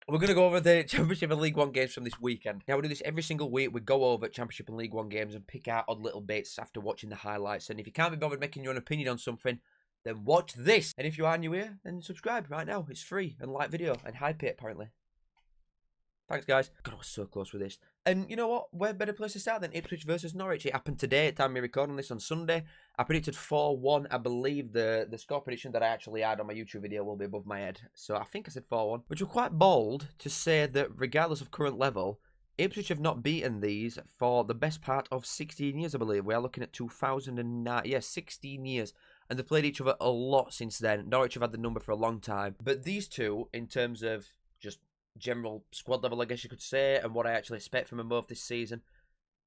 we're going to go over the Championship and League One games from this weekend. Now, we do this every single week. We go over Championship and League One games and pick out odd little bits after watching the highlights. And if you can't be bothered making your own opinion on something, then watch this. And if you are new here, then subscribe right now. It's free and like video and hype it, apparently. Thanks, guys. God, I was so close with this. And you know what? Where better place to start than Ipswich versus Norwich? It happened today at the time we're recording this on Sunday. I predicted 4-1. I believe the score prediction that I actually had on my YouTube video will be above my head. So I think I said 4-1. Which was quite bold to say that regardless of current level, Ipswich have not beaten these for the best part of 16 years, I believe. We are looking at 2009. Yeah, 16 years. And they've played each other a lot since then. Norwich have had the number for a long time. But these two, in terms of just general squad level, I guess you could say, and what I actually expect from them both this season,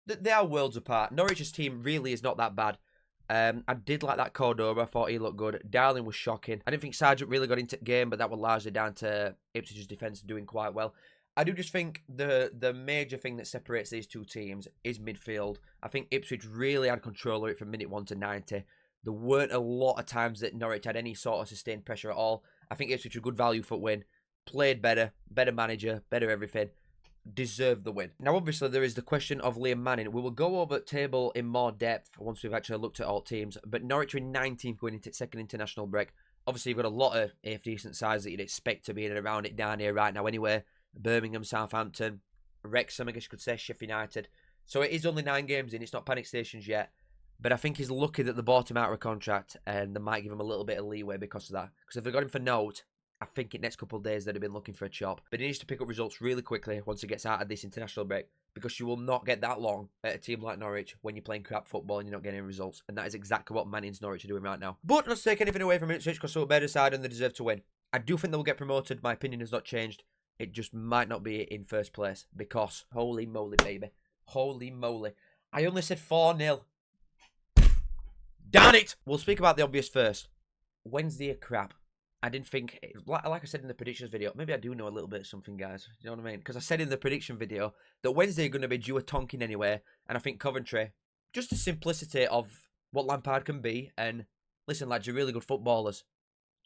they are worlds apart. Norwich's team really is not that bad. I did like that Cordoba. I thought he looked good. Darling was shocking. I didn't think Sargent really got into the game, but that was largely down to Ipswich's defence doing quite well. I do just think the major thing that separates these two teams is midfield. I think Ipswich really had control of it from minute 1 to 90. There weren't a lot of times that Norwich had any sort of sustained pressure at all. I think Ipswich were good value for win. Played better manager, better everything. Deserved the win. Now, obviously, there is the question of Liam Manning. We will go over the table in more depth once we've actually looked at all teams. But Norwich are in 19th going into its second international break. Obviously, you've got a lot of half-decent sides that you'd expect to be in and around it down here right now anyway. Birmingham, Southampton, Wrexham, I guess you could say, Sheffield United. So it is only 9 games in. It's not panic stations yet. But I think he's lucky that they bought him out of a contract and they might give him a little bit of leeway because of that. Because if they got him for note, I think in the next couple of days they'd have been looking for a chop. But he needs to pick up results really quickly once he gets out of this international break. Because you will not get that long at a team like Norwich when you're playing crap football and you're not getting any results. And that is exactly what Manning's Norwich are doing right now. But not to take anything away from Ipswich because they're a better side and they deserve to win. I do think they will get promoted. My opinion has not changed. It just might not be in first place. Because, holy moly, baby. Holy moly. I only said 4-0. Damn it! We'll speak about the obvious first. Wednesday are crap. I didn't think, like I said in the predictions video, maybe I do know a little bit of something, guys. You know what I mean? Because I said in the prediction video that Wednesday are going to be due a tonking anyway. And I think Coventry, just the simplicity of what Lampard can be. And listen, lads, you're really good footballers.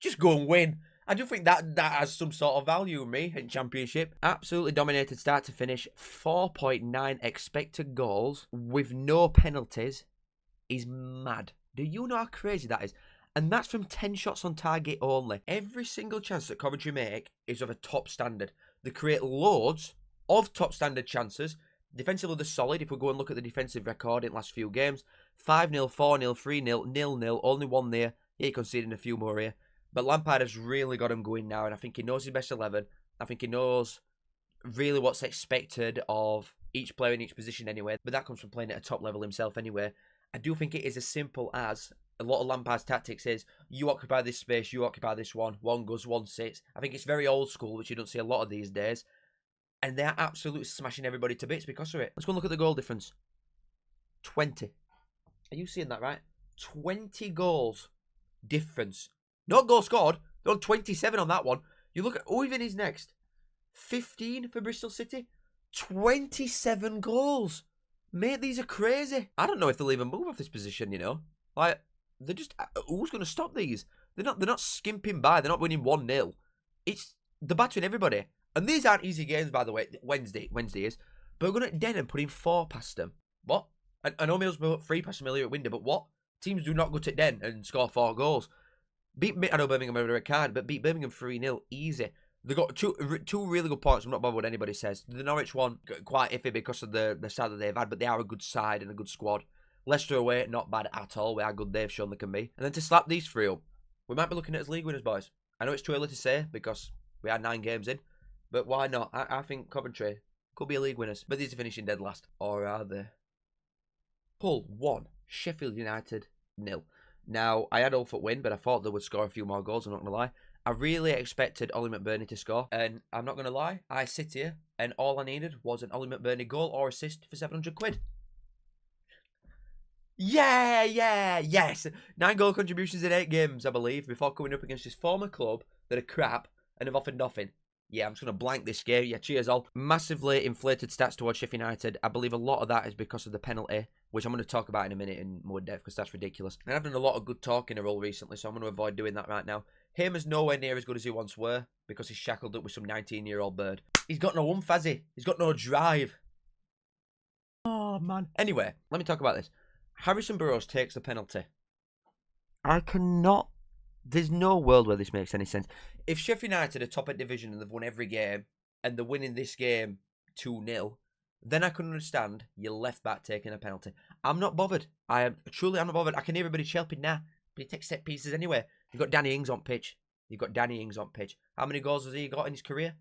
Just go and win. I do think that has some sort of value in me in Championship. Absolutely dominated start to finish. 4.9 expected goals with no penalties is mad. Do you know how crazy that is? And that's from 10 shots on target only. Every single chance that Coventry make is of a top standard. They create loads of top standard chances. Defensively, they're solid. If we go and look at the defensive record in the last few games, 5-0, 4-0, 3-0, 0-0, only one there. He conceding a few more here. But Lampard has really got him going now, and I think he knows his best 11. I think he knows really what's expected of each player in each position anyway. But that comes from playing at a top level himself anyway. I do think it is as simple as a lot of Lampard's tactics is, you occupy this space, you occupy this one. One goes, one sits. I think it's very old school, which you don't see a lot of these days. And they're absolutely smashing everybody to bits because of it. Let's go and look at the goal difference. 20. Are you seeing that right? 20 goals difference. Not goal scored. They're on 27 on that one. You look at who even is next. 15 for Bristol City. 27 goals. Mate, these are crazy. I don't know if they'll even move off this position, you know. Like, they're just, who's going to stop these? They're not skimping by. They're not winning 1-0. They're battering everybody. And these aren't easy games, by the way. Wednesday is. But we're going to Den and put in 4 past them. What? I know Middlesbrough put 3 past them earlier at Windsor, but what? Teams do not go to Den and score 4 goals. I know Birmingham have a red card, but beat Birmingham 3-0 easy. They got two really good points. I'm not bothered what anybody says. The Norwich one, quite iffy because of the start that they've had, but they are a good side and a good squad. Leicester away, not bad at all. We are good they've shown they can be. And then to slap these 3 up, we might be looking at as league winners, boys. I know it's too early to say because we are 9 games in, but why not? I think Coventry could be a league winners, but these are finishing dead last. Or are they? Hull 1, Sheffield United 0. Now, I had Eyup win, but I thought they would score a few more goals, I'm not going to lie. I really expected Ollie McBurney to score, and I'm not going to lie, I sit here, and all I needed was an Ollie McBurney goal or assist for 700 quid. Yes. 9 goal contributions in 8 games, I believe, before coming up against his former club that are crap and have offered nothing. Yeah, I'm just going to blank this game. Yeah, cheers all. Massively inflated stats towards Sheffield United. I believe a lot of that is because of the penalty which I'm going to talk about in a minute in more depth because that's ridiculous. And I've done a lot of good talking in a role recently, so I'm going to avoid doing that right now. Hamer's nowhere near as good as he once were because he's shackled up with some 19-year-old bird. He's got no oomph, has he? He's got no drive. Oh, man. Anyway, let me talk about this. Harrison Burrows takes the penalty. I cannot... There's no world where this makes any sense. If Sheffield United are top of division and they've won every game and they're winning this game 2-0, then I can understand your left back taking a penalty. I'm not bothered. I'm not bothered. I can hear everybody shelping now, but he takes set pieces anyway. You've got Danny Ings on pitch. How many goals has he got in his career?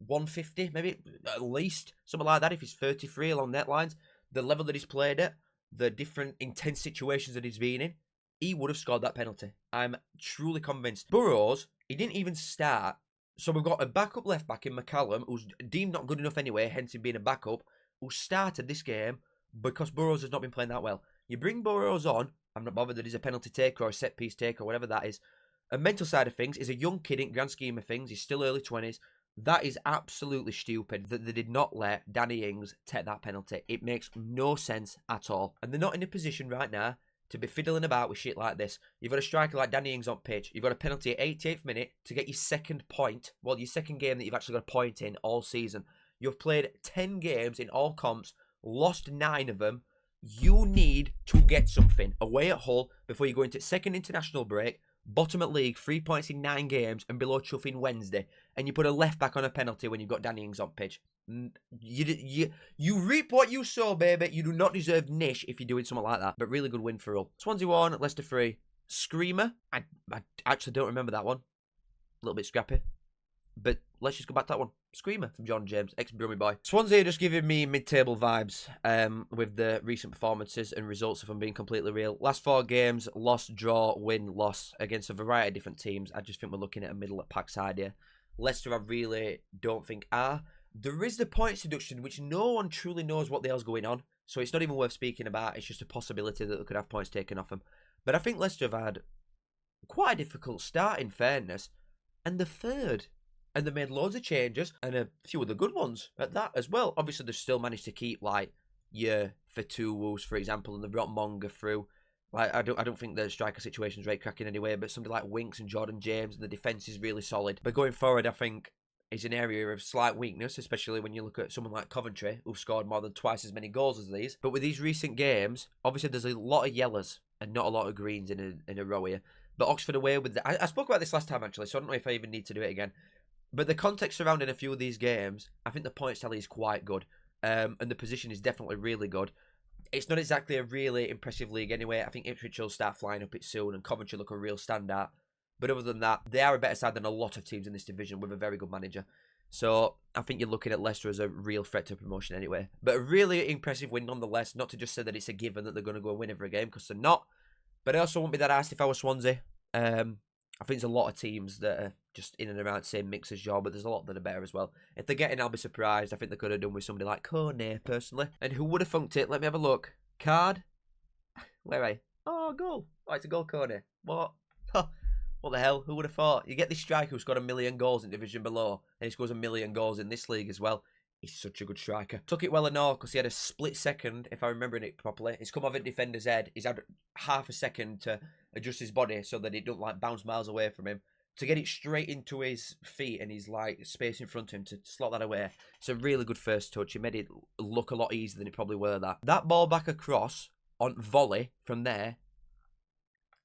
150, maybe, at least. Something like that if he's 33 along net lines. The level that he's played at, the different intense situations that he's been in, he would have scored that penalty. I'm truly convinced. Burrows, he didn't even start. So we've got a backup left back in McCallum, who's deemed not good enough anyway, hence him being a backup, who started this game because Burrows has not been playing that well. You bring Burrows on, I'm not bothered that he's a penalty taker or a set piece taker or whatever that is. A mental side of things, is a young kid in grand scheme of things. He's still early 20s. That is absolutely stupid that they did not let Danny Ings take that penalty. It makes no sense at all. And they're not in a position right now to be fiddling about with shit like this. You've got a striker like Danny Ings on pitch. You've got a penalty at 88th minute to get your second point. Well, your second game that you've actually got a point in all season. You've played 10 games in all comps, lost 9 of them. You need to get something away at Hull before you go into second international break, bottom at league, 3 points in 9 games, and below chuffing Wednesday. And you put a left back on a penalty when you've got Danny Ings on pitch. You reap what you sow, baby. You do not deserve niche if you're doing something like that. But really good win for Hull. Swansea 1, Leicester 3. Screamer. I actually don't remember that one. A little bit scrappy. But let's just go back to that one. Screamer from John James, ex-Brummy boy. Swansea are just giving me mid-table vibes with the recent performances and results, if I'm being completely real. Last 4 games, loss, draw, win, loss against a variety of different teams. I just think we're looking at a middle-of-pack side here. Leicester, I really don't think are. There is the points deduction, which no one truly knows what the hell's going on. So it's not even worth speaking about. It's just a possibility that they could have points taken off them. But I think Leicester have had quite a difficult start, in fairness. And the third. And they made loads of changes. And a few of the good ones at that as well. Obviously, they've still managed to keep, like, your Fatuwus, for example. And they brought Monga through. Like, I don't think the striker situation's right cracking anyway. But somebody like Winks and Jordan James. And the defence is really solid. But going forward, I think is an area of slight weakness, especially when you look at someone like Coventry, who've scored more than twice as many goals as these. But with these recent games, obviously there's a lot of yellows and not a lot of greens in a row here. But Oxford away with I spoke about this last time, actually, so I don't know if I even need to do it again. But the context surrounding a few of these games, I think the points tally is quite good. And the position is definitely really good. It's not exactly a really impressive league anyway. I think Ipswich will start flying up it soon, and Coventry look a real standout. But other than that, they are a better side than a lot of teams in this division with a very good manager. So I think you're looking at Leicester as a real threat to promotion anyway. But a really impressive win nonetheless. Not to just say that it's a given that they're going to go and win every game, because they're not. But I also wouldn't be that arsed if I was Swansea. I think there's a lot of teams that are just in and around the same mix as you, but there's a lot that are better as well. If they're getting, I'll be surprised. I think they could have done with somebody like Kone, personally. And who would have funked it? Let me have a look. Card? Where are you? Oh, goal. Oh, it's a goal, Kone. What? What the hell? Who would have thought? You get this striker who's got 1 million goals in division below, and he scores 1 million goals in this league as well. He's such a good striker. Took it well enough because he had a split second, if I'm remembering it properly. He's come off a defender's head. He's had half a second to adjust his body so that it don't like bounce miles away from him. To get it straight into his feet and his like space in front of him to slot that away. It's a really good first touch. He made it look a lot easier than it probably were that. That ball back across on volley from there.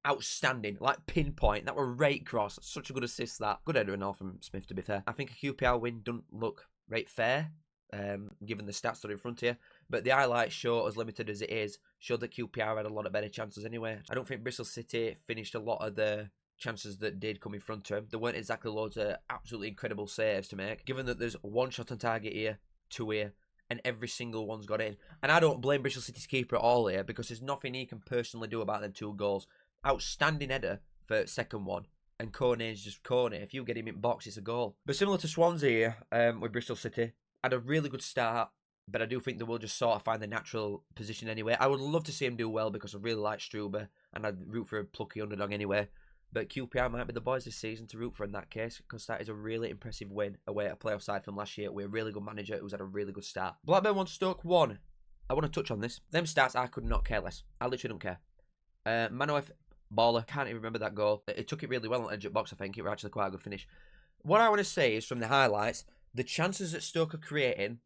Outstanding, like pinpoint. That were right cross. Such a good assist that. Good header and all from Smith, to be fair. I think a QPR win doesn't look right fair, given the stats that are in front of you. But the highlights show, as limited as it is, showed that QPR had a lot of better chances anyway. I don't think Bristol City finished a lot of the chances that did come in front of him. There weren't exactly loads of absolutely incredible saves to make, given that there's 1 shot on target here, 2 here, and every single one's got in. And I don't blame Bristol City's keeper at all here, because there's nothing he can personally do about them 2 goals. Outstanding header for second one, and Kone is just Kone. If you get him in box, it's a goal. But similar to Swansea here, with Bristol City, had a really good start, but I do think they will just sort of find the natural position anyway. I would love to see him do well because I really like Struber, and I'd root for a plucky underdog anyway. But QPR might be the boys this season to root for in that case, because that is a really impressive win away at a playoff side from last year with a really good manager who's had a really good start. Blackburn 1, Stoke 1. I want to touch on this. Them stats, I could not care less. I literally don't care. Manoef, baller. Can't even remember that goal. It took it really well on the edge of box, I think. It was actually quite a good finish. What I want to say is, from the highlights, the chances that Stoke are creating,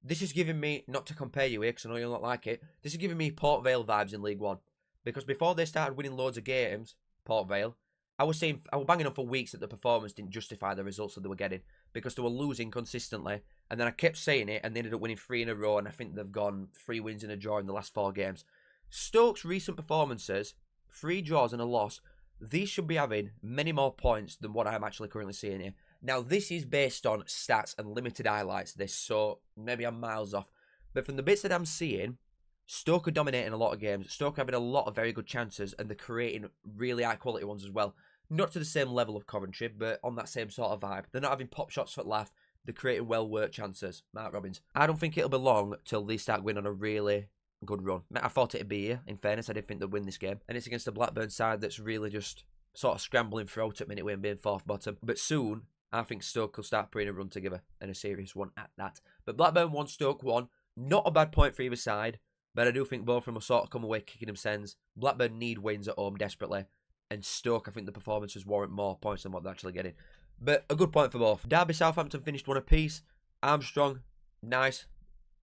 this is giving me, not to compare you here, because I know you'll not like it, this is giving me Port Vale vibes in League One. Because before they started winning loads of games, Port Vale, I was banging on for weeks that the performance didn't justify the results that they were getting, because they were losing consistently. And then I kept saying it, and they ended up winning 3 in a row, and I think they've gone 3 wins and a draw in the last 4 games. Stoke's recent performances, 3 draws and a loss, these should be having many more points than what I'm actually currently seeing here. Now, this is based on stats and limited highlights, so maybe I'm miles off. But from the bits that I'm seeing, Stoke are dominating a lot of games. Stoke are having a lot of very good chances, and they're creating really high-quality ones as well. Not to the same level of Coventry, but on that same sort of vibe. They're not having pop shots for laugh. They're creating well-worked chances. Mark Robbins. I don't think it'll be long till they start going on a really good run. I thought it'd be here, in fairness. I did think they'd win this game. And it's against the Blackburn side that's really just sort of scrambling throughout at minute way and being 4th bottom. But soon, I think Stoke will start putting a run together, and a serious one at that. But Blackburn 1, Stoke 1. Not a bad point for either side, but I do think both of them will sort of come away kicking themselves. Blackburn need wins at home desperately, and Stoke, I think the performances warrant more points than what they're actually getting. But a good point for both. Derby Southampton finished 1 apiece. Armstrong, nice.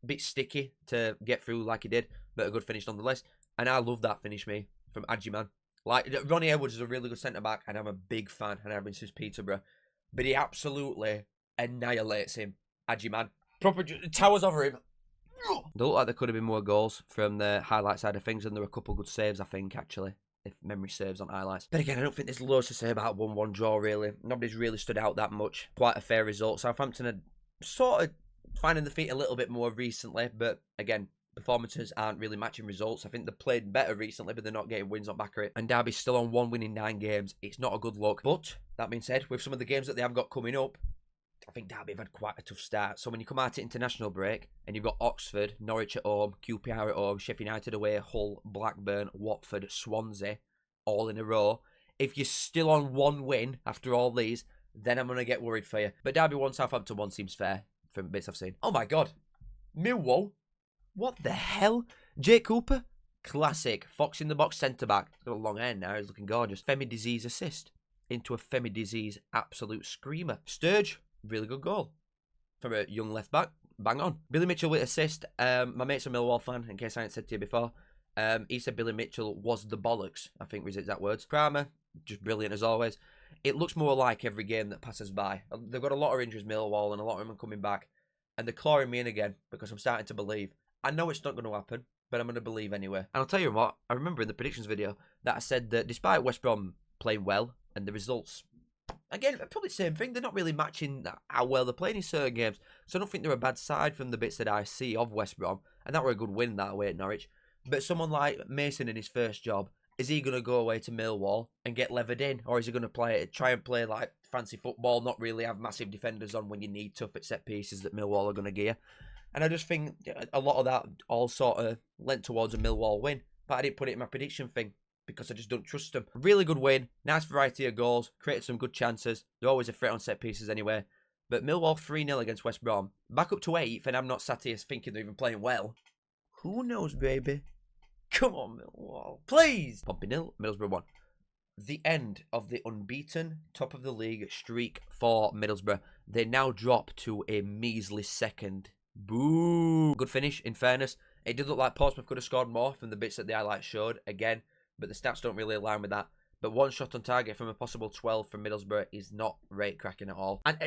Bit sticky to get through like he did, but a good finish nonetheless. And I love that finish, me, from Adjiman. Like, Ronnie Edwards is a really good centre-back, and I'm a big fan, and I've been since Peterborough. But he absolutely annihilates him, Adjiman. Proper towers over him. They look like there could have been more goals from the highlight side of things, and there were a couple of good saves, I think, actually, if memory serves, on highlights. But again, I don't think there's loads to say about 1-1 draw, really. Nobody's really stood out that much. Quite a fair result. Southampton are sort of finding the feet a little bit more recently, but again, performances aren't really matching results. I think they've played better recently, but they're not getting wins on back of it. And Derby's still on 1 win in 9 games. It's not a good look. But, that being said, with some of the games that they have got coming up, I think Derby have had quite a tough start. So when you come out at international break, and you've got Oxford, Norwich at home, QPR at home, Sheffield United away, Hull, Blackburn, Watford, Swansea, all in a row. If you're still on 1 win after all these, then I'm going to get worried for you. But Derby 1, Southampton 1 seems fair from bits I've seen. Oh my God. Millwall? What the hell? Jake Cooper? Classic. Fox in the box centre-back. He's got a long hair now. He's looking gorgeous. Femi Disease assist. Into a Femi Disease absolute screamer. Sturge. Really good goal. From a young left-back. Bang on. Billy Mitchell with assist. My mate's a Millwall fan, in case I hadn't said to you before. He said Billy Mitchell was the bollocks, I think was his exact words. Kramer, just brilliant as always. It looks more like every game that passes by. They've got a lot of injuries, Millwall, and a lot of them are coming back. And they're clawing me in again, because I'm starting to believe. I know it's not going to happen, but I'm going to believe anyway. And I'll tell you what, I remember in the predictions video that I said that despite West Brom playing well, and the results, again, probably the same thing, they're not really matching how well they're playing in certain games. So I don't think they're a bad side from the bits that I see of West Brom. And that were a good win that way at Norwich. But someone like Mason in his first job, is he going to go away to Millwall and get levered in? Or is he going to try and play like fancy football, not really have massive defenders on when you need tough at set pieces that Millwall are going to gear? And I just think a lot of that all sort of lent towards a Millwall win. But I didn't put it in my prediction thing because I just don't trust them. Really good win. Nice variety of goals. Created some good chances. They're always a threat on set pieces anyway. But Millwall 3-0 against West Brom. Back up to 8th, and I'm not sat here thinking they're even playing well. Who knows, baby? Come on, Millwall. Please! Pompey 0, Middlesbrough 1. The end of the unbeaten top of the league streak for Middlesbrough. They now drop to a measly 2nd. Boo! Good finish, in fairness. It did look like Portsmouth could have scored more from the bits that the highlights showed, again, but the stats don't really align with that. But 1 shot on target from a possible 12 from Middlesbrough is not rate cracking at all. And,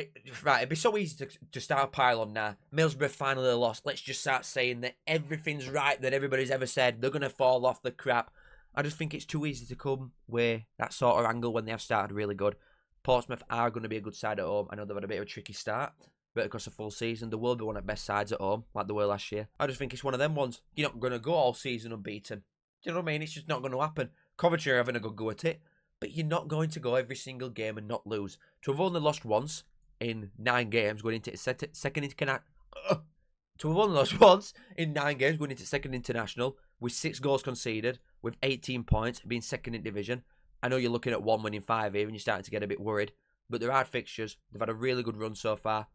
right, it'd be so easy to start a pile on now. Middlesbrough finally lost. Let's just start saying that everything's right that everybody's ever said. They're going to fall off the crap. I just think it's too easy to come with that sort of angle when they have started really good. Portsmouth are going to be a good side at home. I know they've had a bit of a tricky start. But across a full season, they will be one of the best sides at home, like they were last year. I just think it's one of them ones. You're not going to go all season unbeaten. Do you know what I mean? It's just not going to happen. Coventry are having a good go at it, but you're not going to go every single game and not lose. To have only lost once in 9 games going into second international with 6 goals conceded, with 18 points, being second in division. I know you're looking at 1 winning 5 here and you're starting to get a bit worried, but they're hard fixtures. They've had a really good run so far.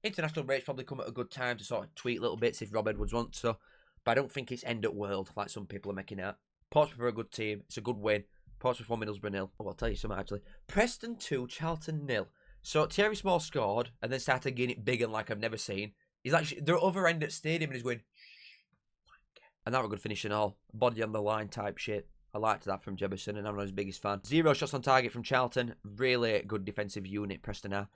International breaks probably come at a good time to sort of tweak little bits if Rob Edwards wants to. but I don't think it's end at world like some people are making out. Portsmouth are a good team. It's a good win. Portsmouth 1, Middlesbrough 0. Oh, I'll tell you something actually. Preston 2, Charlton 0. So Thierry Small scored and then started getting it big and like I've never seen. He's actually, they're other end at stadium and he's going, and that was a good finish and all. Body on the line type shit. I liked that from Jebison, and I'm not his biggest fan. 0 shots on target from Charlton. Really good defensive unit, Preston are.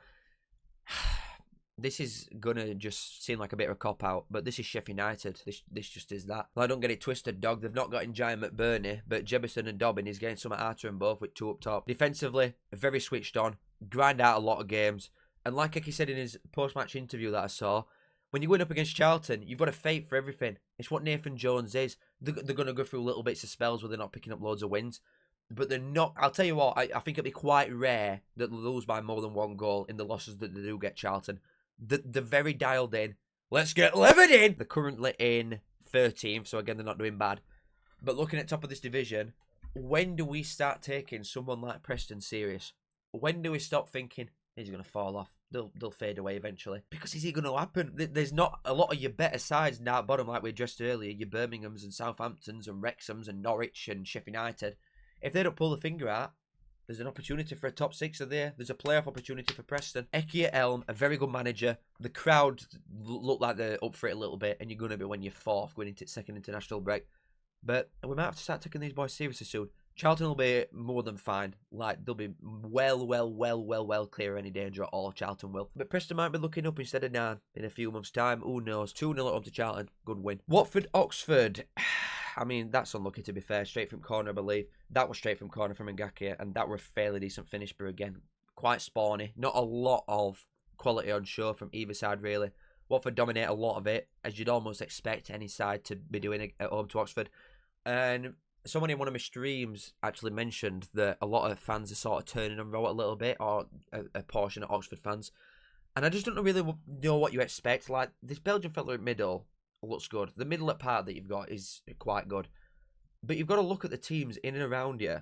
This is going to just seem like a bit of a cop-out, but this is Sheffield United. This just is that. Well, I don't get it twisted, dog. They've not got in Giant McBurney, but Jebison and Dobbin is getting some at them both with 2 up top. Defensively, very switched on. Grind out a lot of games. And like Eki said in his post-match interview that I saw, when you're going up against Charlton, you've got a fate for everything. It's what Nathan Jones is. They're going to go through little bits of spells where they're not picking up loads of wins. But they're not. I'll tell you what, I think it'll be quite rare that they lose by more than 1 goal in the losses that they do get Charlton. They're very dialed in. Let's get livid in! They're currently in 13th, so again, they're not doing bad. But looking at top of this division, when do we start taking someone like Preston serious? When do we stop thinking, he's going to fall off? They'll fade away eventually. Because is it going to happen? There's not a lot of your better sides down at bottom like we addressed earlier. Your Birminghams and Southamptons and Wrexhams and Norwich and Sheffield United. If they don't pull the finger out, there's an opportunity for a top 6 are there. There's a playoff opportunity for Preston. Eki at Elm, a very good manager. The crowd look like they're up for it a little bit, and you're going to be when you're 4th, going into 2nd international break. But we might have to start taking these boys seriously soon. Charlton will be more than fine. Like, they'll be well clear of any danger at all. Charlton will. But Preston might be looking up instead of down in a few months' time. Who knows? 2-0 at home to Charlton. Good win. Watford, Oxford. I mean, that's unlucky to be fair. Straight from corner, I believe. That was straight from corner from Ngakia, and that were a fairly decent finish, but again, quite spawny. Not a lot of quality on show from either side, really. Watford dominate a lot of it, as you'd almost expect any side to be doing at home to Oxford. And someone in one of my streams actually mentioned that a lot of fans are sort of turning on Rowe a little bit, or a portion of Oxford fans. And I just don't really know what you expect. Like, this Belgian fella in middle looks good. The middle part that you've got is quite good. But you've got to look at the teams in and around you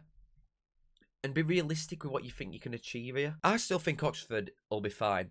and be realistic with what you think you can achieve here. I still think Oxford will be fine.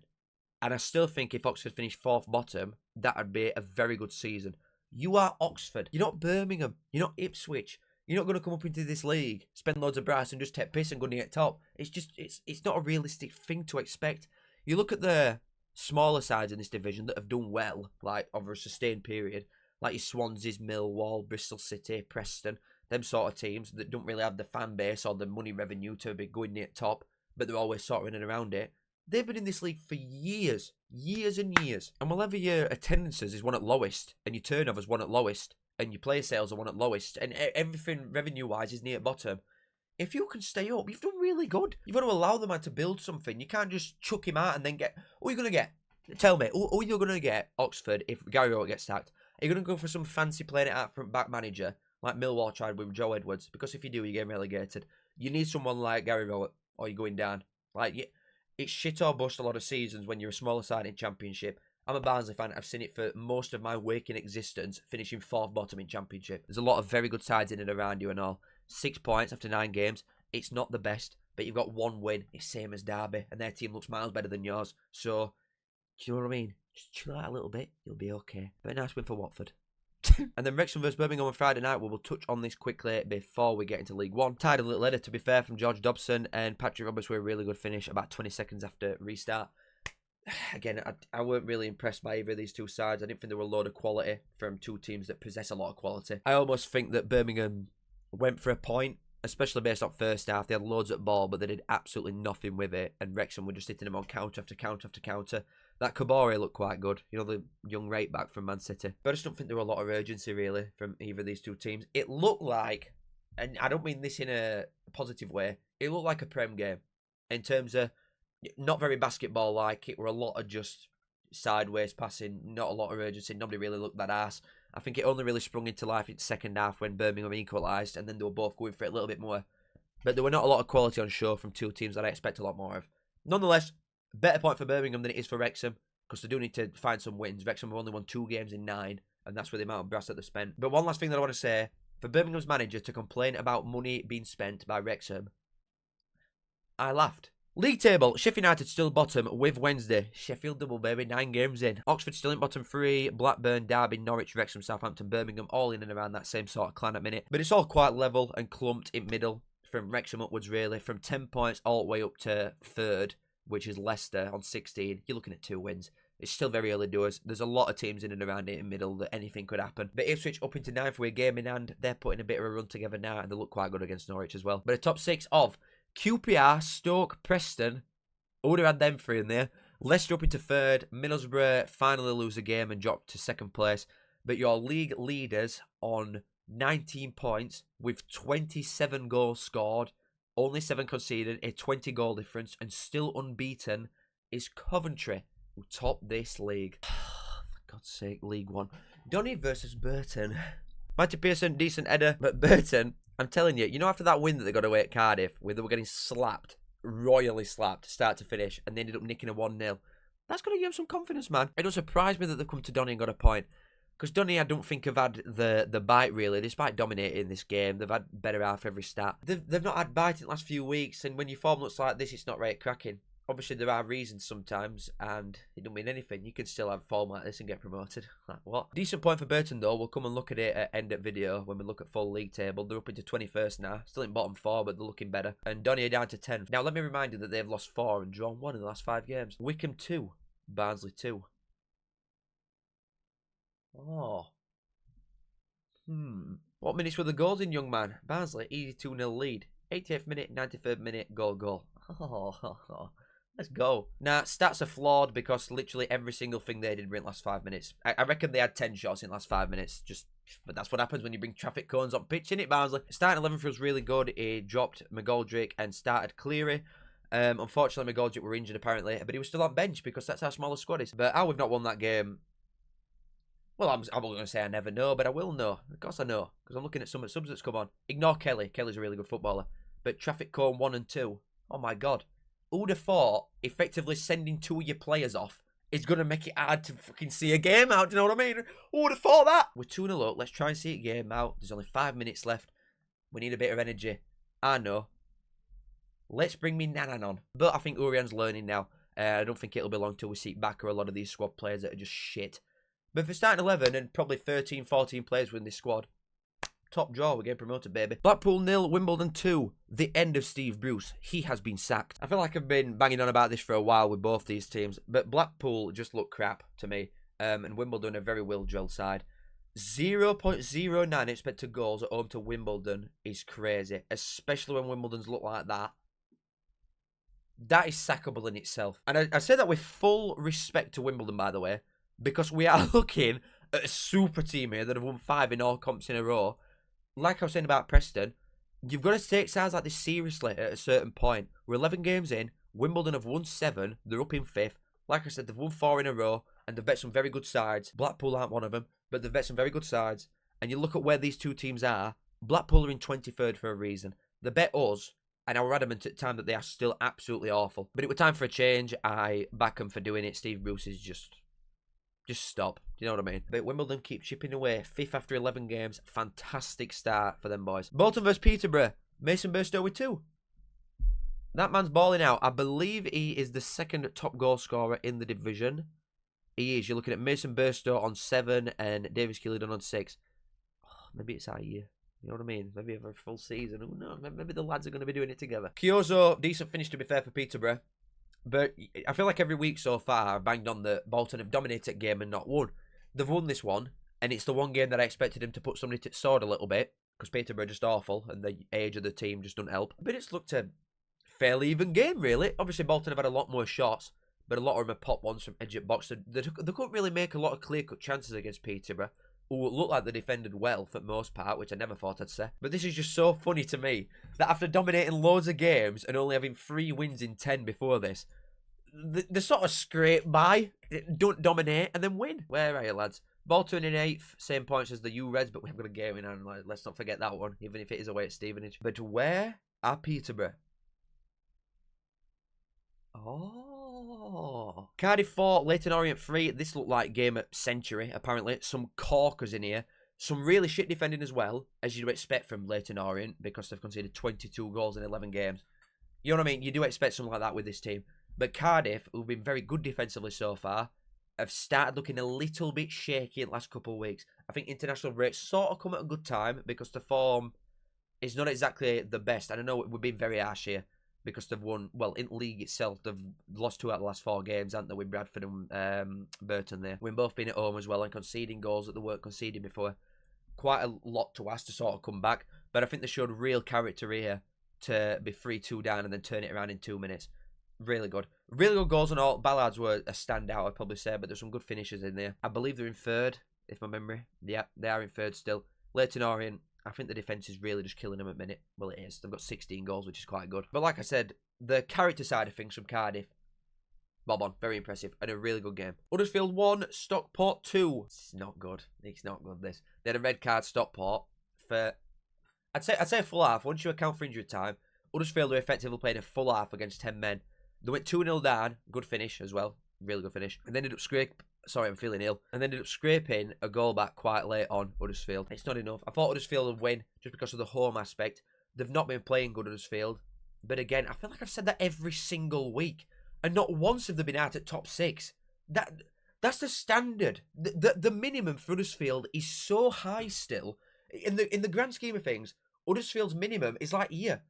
And I still think if Oxford finish 4th bottom, that would be a very good season. You are Oxford. You're not Birmingham. You're not Ipswich. You're not going to come up into this league, spend loads of brass and just take piss and go near top. It's just, it's not a realistic thing to expect. You look at the smaller sides in this division that have done well, like over a sustained period, like your Swansea's, Millwall, Bristol City, Preston, them sort of teams that don't really have the fan base or the money revenue to be going near top, but they're always sort of in and around it. They've been in this league for years and years. And whenever your attendances is one at lowest, and your turnover's one at lowest, and your player sales are one at lowest, and everything revenue-wise is near bottom, if you can stay up, you've done really good. You've got to allow the man to build something. You can't just chuck him out and then get... Who are you going to get? Tell me, who are you going to get, Oxford, if Gary Rowe gets sacked? Are you going to go for some fancy playing it out front back manager, like Millwall tried with Joe Edwards? Because if you do, you get relegated. You need someone like Gary Rowe, or you're going down. Like, it's shit or bust a lot of seasons when you're a smaller side in Championship. I'm a Barnsley fan. I've seen it for most of my waking existence, finishing 4th bottom in Championship. There's a lot of very good sides in and around you and all. 6 points after 9 games. It's not the best, but you've got 1 win. It's same as Derby, and their team looks miles better than yours. So, do you know what I mean? Just chill out a little bit. You'll be okay. But a nice win for Watford. And then Wrexham vs Birmingham on Friday night. We'll touch on this quickly before we get into League One. Tied a little header, to be fair, from George Dobson and Patrick Roberts were a really good finish about 20 seconds after restart. Again, I weren't really impressed by either of these two sides. I didn't think there were a load of quality from two teams that possess a lot of quality. I almost think that Birmingham went for a point, especially based on first half. They had loads at ball, but they did absolutely nothing with it. And Wrexham were just hitting them on counter after counter after counter. That Kabore looked quite good. You know, the young right back from Man City. But I just don't think there were a lot of urgency, really, from either of these two teams. It looked like, and I don't mean this in a positive way, it looked like a Prem game. In terms of, not very basketball-like. It were a lot of just sideways passing, not a lot of urgency. Nobody really looked that arse. I think it only really sprung into life in the second half when Birmingham equalised, and then they were both going for it a little bit more. But there were not a lot of quality on show from two teams that I expect a lot more of. Nonetheless, better point for Birmingham than it is for Wrexham, because they do need to find some wins. Wrexham have only won 2 games in 9, and that's with the amount of brass that they spent. But one last thing that I want to say, for Birmingham's manager to complain about money being spent by Wrexham, I laughed. League table, Sheffield United still bottom with Wednesday. Sheffield double, baby, 9 games in. Oxford still in bottom 3. Blackburn, Derby, Norwich, Wrexham, Southampton, Birmingham, all in and around that same sort of clan at minute. But it's all quite level and clumped in middle, from Wrexham upwards really, from 10 points all the way up to 3rd, which is Leicester on 16. You're looking at 2 wins. It's still very early doors. There's a lot of teams in and around it in middle that anything could happen. But Ipswich up into 9th with a game in hand. They're putting a bit of a run together now, and they look quite good against Norwich as well. But a top 6 of QPR, Stoke, Preston. Would have had them 3 in there. Leicester up into 3rd. Middlesbrough finally lose a game and drop to 2nd place. But your league leaders on 19 points with 27 goals scored, only 7 conceded, a 20 goal difference, and still unbeaten is Coventry, who top this league. For God's sake, League One. Donny versus Burton. Matty Pearson, decent header, but Burton, I'm telling you, after that win that they got away at Cardiff, where they were getting slapped, royally slapped, start to finish, and they ended up nicking a 1-0. That's going to give them some confidence, man. It don't surprise me that they've come to Donny and got a point. Because Donny, I don't think have had the bite, really. Despite dominating this game, they've had better half every stat. They've not had bite in the last few weeks, and when your form looks like this, it's not right cracking. Obviously, there are reasons sometimes, and it don't mean anything. You can still have form like this and get promoted. Like, what? Decent point for Burton, though. We'll come and look at it at end of video when we look at full league table. They're up into 21st now. Still in bottom 4, but they're looking better. And Donny are down to 10th. Now, let me remind you that they've lost 4 and drawn 1 in the last 5 games. Wickham 2. Barnsley 2. Oh. What minutes were the goals in, young man? Barnsley, easy 2-0 lead. 88th minute, 93rd minute, goal. Oh. Let's go. Now, stats are flawed because literally every single thing they did in the last 5 minutes. I reckon they had 10 shots in the last 5 minutes. But that's what happens when you bring traffic cones on pitch, innit, Barnsley? Starting 11 feels really good. He dropped McGoldrick and started Cleary. Unfortunately, McGoldrick were injured apparently, but he was still on bench because that's how small the squad is. But how we've not won that game... Well, I'm not going to say I never know, but I will know. Of course I know, because I'm looking at some subs that's come on. Ignore Kelly. Kelly's a really good footballer. But traffic cone 1 and 2. Oh my God. Who'd have thought effectively sending 2 of your players off is going to make it hard to fucking see a game out? Do you know what I mean? Who would have thought that? We're 2-0 up. Let's try and see a game out. There's only 5 minutes left. We need a bit of energy. I know. Let's bring me Nanan on. But I think Urian's learning now. I don't think it'll be long till we see back or a lot of these squad players that are just shit. But for starting 11 and probably 13, 14 players within this squad, top draw, we're getting promoted, baby. Blackpool 0, Wimbledon 2. The end of Steve Bruce. He has been sacked. I feel like I've been banging on about this for a while with both these teams, but Blackpool just look crap to me. And Wimbledon a very well-drilled side. 0.09 expected goals at home to Wimbledon is crazy, especially when Wimbledon's look like that. That is sackable in itself. And I say that with full respect to Wimbledon, by the way, because we are looking at a super team here that have won 5 in all comps in a row. Like I was saying about Preston, you've got to take sides like this seriously at a certain point. We're 11 games in. Wimbledon have won 7. They're up in 5th. Like I said, they've won 4 in a row, and they've bet some very good sides. Blackpool aren't one of them, but they've bet some very good sides. And you look at where these two teams are. Blackpool are in 23rd for a reason. They bet us, and I were adamant at the time that they are still absolutely awful. But it was time for a change. I back them for doing it. Steve Bruce is just stop. Do you know what I mean? But Wimbledon keep chipping away. 5th after 11 games. Fantastic start for them boys. Bolton versus Peterborough. Mason Burstow with 2. That man's balling out. I believe he is the 2nd top goal scorer in the division. He is. You're looking at Mason Burstow on 7 and Davis Keelan on 6. Oh, maybe it's our year. You know what I mean? Maybe over a full season. Who knows? Maybe the lads are going to be doing it together. Kyozo, decent finish to be fair for Peterborough. But I feel like every week so far, I've banged on that Bolton have dominated game and not won. They've won this one, and it's the one game that I expected him to put somebody to the sword a little bit, because Peterborough are just awful, and the age of the team just doesn't help. But it's looked a fairly even game, really. Obviously, Bolton have had a lot more shots, but a lot of them are pop ones from edge of box. They couldn't really make a lot of clear-cut chances against Peterborough, who looked like they defended well for the most part, which I never thought I'd say. But this is just so funny to me, that after dominating loads of games and only having 3 wins in 10 before this, they sort of scrape by, don't dominate, and then win. Where are you, lads? Bolton in 8th, same points as the U-Reds, but we haven't got a game in hand. Let's not forget that one, even if it is away at Stevenage. But where are Peterborough? Oh. Cardiff 4, Leyton Orient 3. This looked like game at century, apparently. Some corkers in here. Some really shit defending as well, as you'd expect from Leyton Orient, because they've conceded 22 goals in 11 games. You know what I mean? You do expect something like that with this team. But Cardiff, who've been very good defensively so far, have started looking a little bit shaky in the last couple of weeks. I think international breaks sort of come at a good time because the form is not exactly the best. And I know we've been very harsh here because they've won, well, in league itself, they've lost 2 out of the last 4 games, haven't they, with Bradford and Burton there. We've both been at home as well and conceding goals that they weren't conceding before. Quite a lot to ask to sort of come back. But I think they showed real character here to be 3-2 down and then turn it around in 2 minutes. Really good. Really good goals and all. Ballard's were a standout, I'd probably say, but there's some good finishes in there. I believe they're in 3rd, if my memory. Yeah, they are in 3rd still. Leyton Orient, I think the defence is really just killing them at the minute. Well, it is. They've got 16 goals, which is quite good. But like I said, the character side of things from Cardiff, bob on. Very impressive. And a really good game. Huddersfield 1, Stockport 2. It's not good. It's not good, this. They had a red card, Stockport, for... I'd say a full half. Once you account for injury time, Huddersfield were effectively playing a full half against 10 men. They went 2-0 down. Good finish as well. Really good finish. And they ended up Sorry, I'm feeling ill. And they ended up scraping a goal back quite late on, Huddersfield. It's not enough. I thought Huddersfield would win just because of the home aspect. They've not been playing good, Huddersfield. But again, I feel like I've said that every single week. And not once have they been out at top 6. That's the standard. The minimum for Huddersfield is so high still. In the grand scheme of things, Huddersfield's minimum is like here.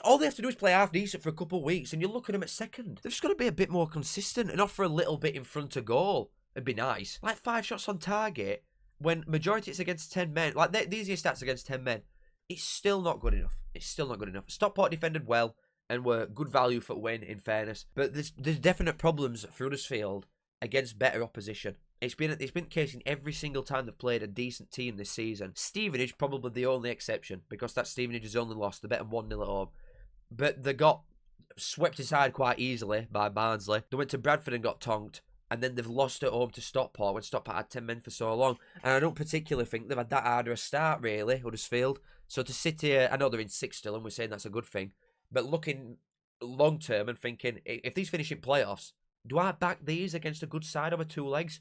All they have to do is play half decent for a couple of weeks and you look at them at 2nd. They've just got to be a bit more consistent and offer a little bit in front of goal. It'd be nice. Like 5 shots on target when majority it's against 10 men. Like these are your stats against 10 men. It's still not good enough. It's still not good enough. Stockport defended well and were good value for win, in fairness. But there's definite problems for Huddersfield against better opposition. It's been the case in every single time they've played a decent team this season. Stevenage probably the only exception because that Stevenage's only lost. They bet them 1-0 at home. But they got swept aside quite easily by Barnsley. They went to Bradford and got tonked. And then they've lost at home to Stockport when Stockport had 10 men for so long. And I don't particularly think they've had that harder a start, really, Huddersfield. So to sit here, I know they're in 6th still and we're saying that's a good thing. But looking long term and thinking, if these finish in playoffs, do I back these against a good side over 2 legs?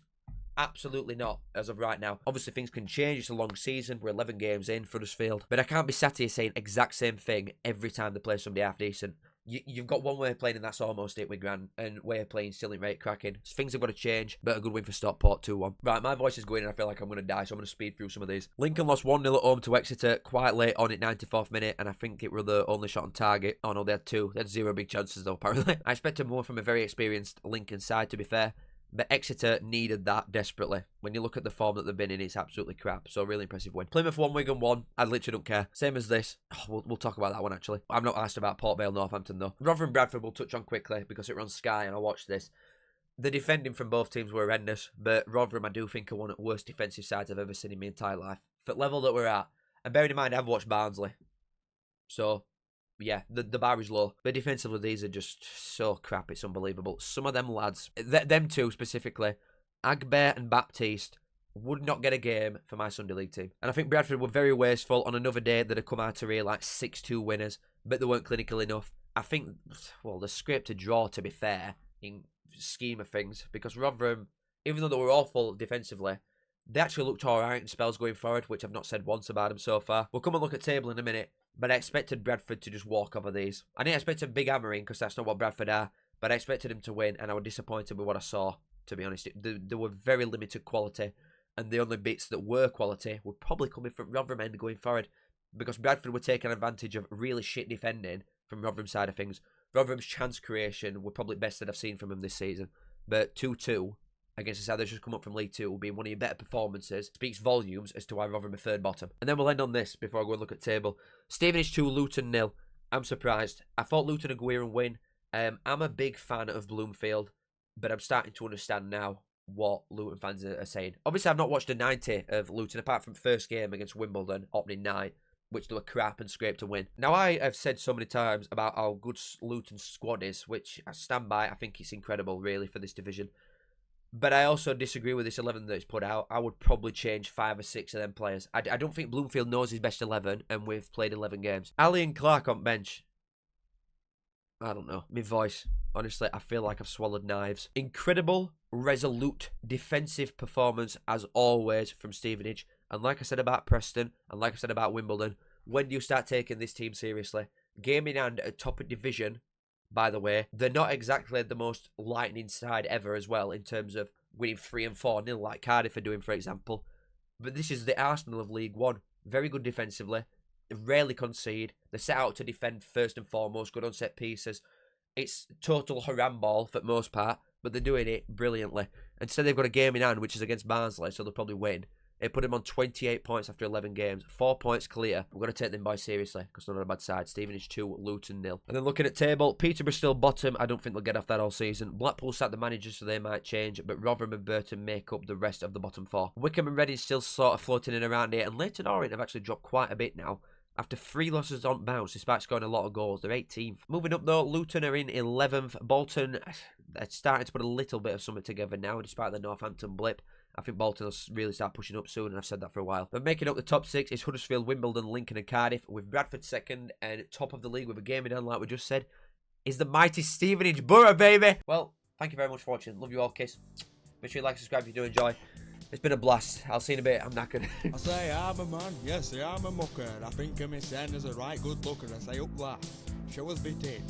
Absolutely not, as of right now. Obviously, things can change. It's a long season. We're 11 games in for Huddersfield. But I can't be sat here saying exact same thing every time they play somebody half decent. You've got one way of playing and that's almost it with Grant. And way of playing still in rate cracking. Things have got to change. But a good win for Stockport 2-1. Right, my voice is going and I feel like I'm going to die. So I'm going to speed through some of these. Lincoln lost 1-0 at home to Exeter quite late on at 94th minute. And I think it were the only shot on target. Oh no, they had 2. They had 0 big chances though, apparently. I expected more from a very experienced Lincoln side, to be fair. But Exeter needed that desperately. When you look at the form that they've been in, it's absolutely crap. So, really impressive win. Plymouth 1, Wigan 1. I literally don't care. Same as this. Oh, we'll talk about that one, actually. I'm not asked about Port Vale, Northampton, though. Rotherham Bradford we'll touch on quickly because it runs Sky and I watched this. The defending from both teams were horrendous. But Rotherham, I do think, are one of the worst defensive sides I've ever seen in my entire life. For the level that we're at. And bearing in mind, I've watched Barnsley. So... yeah, the bar is low. But defensively, these are just so crap. It's unbelievable. Some of them lads, them two specifically, Agbe and Baptiste, would not get a game for my Sunday League team. And I think Bradford were very wasteful on another day that had come out to real like 6-2 winners, but they weren't clinical enough. I think, well, they scraped a draw, to be fair, in scheme of things, because Rotherham, even though they were awful defensively, they actually looked alright in spells going forward, which I've not said once about them so far. We'll come and look at table in a minute. But I expected Bradford to just walk over these. I didn't expect a big hammering because that's not what Bradford are. But I expected them to win and I was disappointed with what I saw, to be honest. They were very limited quality. And the only bits that were quality were probably coming from Rotherham end going forward. Because Bradford were taking advantage of really shit defending from Rotherham's side of things. Rotherham's chance creation were probably best that I've seen from them this season. But 2-2 against a side that's just come up from League 2 will be one of your better performances. Speaks volumes as to why Rotherham are 3rd bottom. And then we'll end on this before I go and look at table. Stevenage 2, Luton 0. I'm surprised. I thought Luton would go here and win. I'm a big fan of Bloomfield, but I'm starting to understand now what Luton fans are saying. Obviously, I've not watched a 90 of Luton, apart from first game against Wimbledon, opening night, which they were crap and scraped to win. Now, I have said so many times about how good Luton's squad is, which I stand by. I think it's incredible, really, for this division. But I also disagree with this 11 that it's put out. I would probably change 5 or 6 of them players. I don't think Bloomfield knows his best 11, and we've played 11 games. Ali and Clark on bench. I don't know. My voice. Honestly, I feel like I've swallowed knives. Incredible, resolute, defensive performance, as always, from Stevenage. And like I said about Preston, and like I said about Wimbledon, when do you start taking this team seriously? game in hand at top of division, by the way. They're not exactly the most lightning side ever as well in terms of winning 3 and 4-0 like Cardiff are doing, for example. But this is the Arsenal of League One. Very good defensively. They rarely concede. They're set out to defend first and foremost, good on set pieces. It's total haramball for the most part, but they're doing it brilliantly. Instead, they've got a game in hand, which is against Barnsley, so they'll probably win. It put him on 28 points after 11 games. 4 points clear. We're going to take them boys seriously because they're not a bad side. Stevenage 2, Luton 0. And then looking at table, Peterborough still bottom. I don't think they'll get off that all season. Blackpool sacked the manager, so they might change. But Rotherham and Burton make up the rest of the bottom 4. Wickham and Reading still sort of floating in around here. And Leyton Orient have actually dropped quite a bit now. After 3 losses on bounce, despite scoring a lot of goals, they're 18th. Moving up though, Luton are in 11th. Bolton, they're starting to put a little bit of something together now, despite the Northampton blip. I think Bolton will really start pushing up soon, and I've said that for a while. But making up the top 6 is Huddersfield, Wimbledon, Lincoln and Cardiff, with Bradford second, and top of the league with a game in hand, like we just said, is the mighty Stevenage Borough, baby! Well, thank you very much for watching. Love you all, kiss. Make sure you like, subscribe if you do enjoy. It's been a blast. I'll see you in a bit. I'm knackered. I say I'm a man, yes, I'm a mucker. I think of me saying as a right good looker. I say up that. Show us bit it.